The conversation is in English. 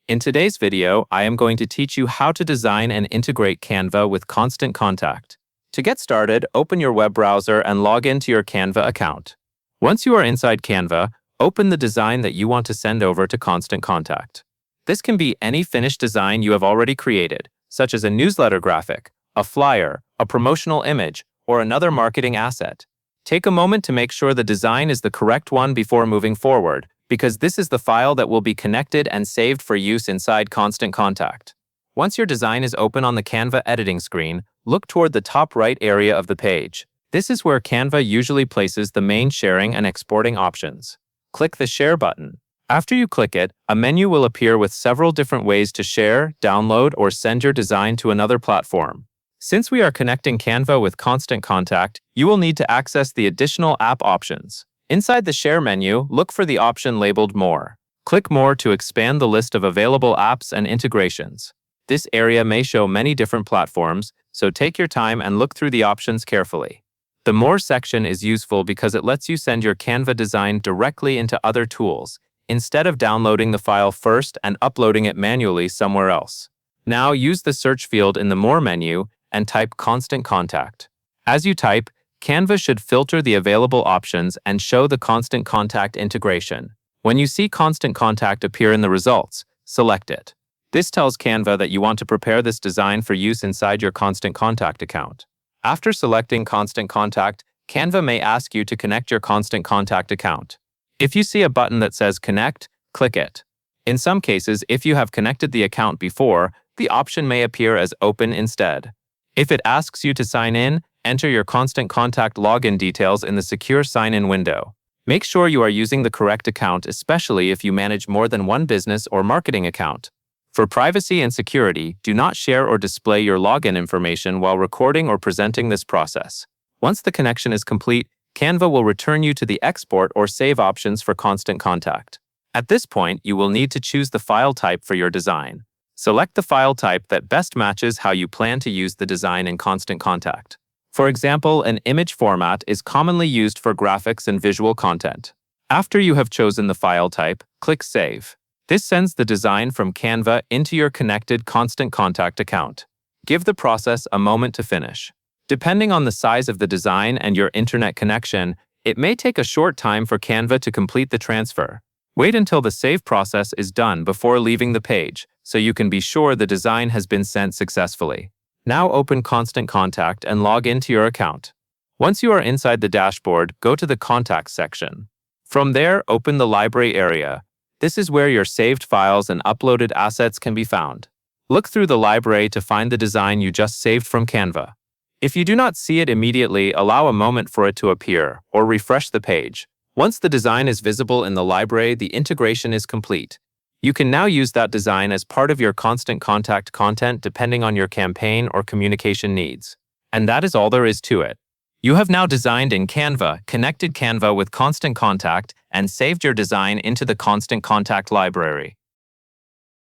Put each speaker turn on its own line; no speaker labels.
In today's video, I am going to teach you how to design and integrate Canva with Constant Contact. To get started, open your web browser and log into your Canva account. Once you are inside Canva, open the design that you want to send over to Constant Contact. This can be any finished design you have already created, such as a newsletter graphic, a flyer, a promotional image, or another marketing asset. Take a moment to make sure the design is the correct one before moving forward, because this is the file that will be connected and saved for use inside Constant Contact. Once your design is open on the Canva editing screen, look toward the top right area of the page. This is where Canva usually places the main sharing and exporting options. Click the Share button. After you click it, a menu will appear with several different ways to share, download, or send your design to another platform. Since we are connecting Canva with Constant Contact, you will need to access the additional app options. Inside the Share menu, look for the option labeled More. Click More to expand the list of available apps and integrations. This area may show many different platforms, so take your time and look through the options carefully. The More section is useful because it lets you send your Canva design directly into other tools, instead of downloading the file first and uploading it manually somewhere else. Now use the search field in the More menu and type Constant Contact. As you type, Canva should filter the available options and show the Constant Contact integration. When you see Constant Contact appear in the results, select it. This tells Canva that you want to prepare this design for use inside your Constant Contact account. After selecting Constant Contact, Canva may ask you to connect your Constant Contact account. If you see a button that says Connect, click it. In some cases, if you have connected the account before, the option may appear as Open instead. If it asks you to sign in, enter your Constant Contact login details in the Secure Sign-In window. Make sure you are using the correct account, especially if you manage more than one business or marketing account. For privacy and security, do not share or display your login information while recording or presenting this process. Once the connection is complete, Canva will return you to the export or save options for Constant Contact. At this point, you will need to choose the file type for your design. Select the file type that best matches how you plan to use the design in Constant Contact. For example, an image format is commonly used for graphics and visual content. After you have chosen the file type, click Save. This sends the design from Canva into your connected Constant Contact account. Give the process a moment to finish. Depending on the size of the design and your internet connection, it may take a short time for Canva to complete the transfer. Wait until the save process is done before leaving the page, so you can be sure the design has been sent successfully. Now open Constant Contact and log into your account. Once you are inside the dashboard, go to the Contacts section. From there, open the Library area. This is where your saved files and uploaded assets can be found. Look through the library to find the design you just saved from Canva. If you do not see it immediately, allow a moment for it to appear, or refresh the page. Once the design is visible in the library, the integration is complete. You can now use that design as part of your Constant Contact content depending on your campaign or communication needs. And that is all there is to it. You have now designed in Canva, connected Canva with Constant Contact, and saved your design into the Constant Contact library.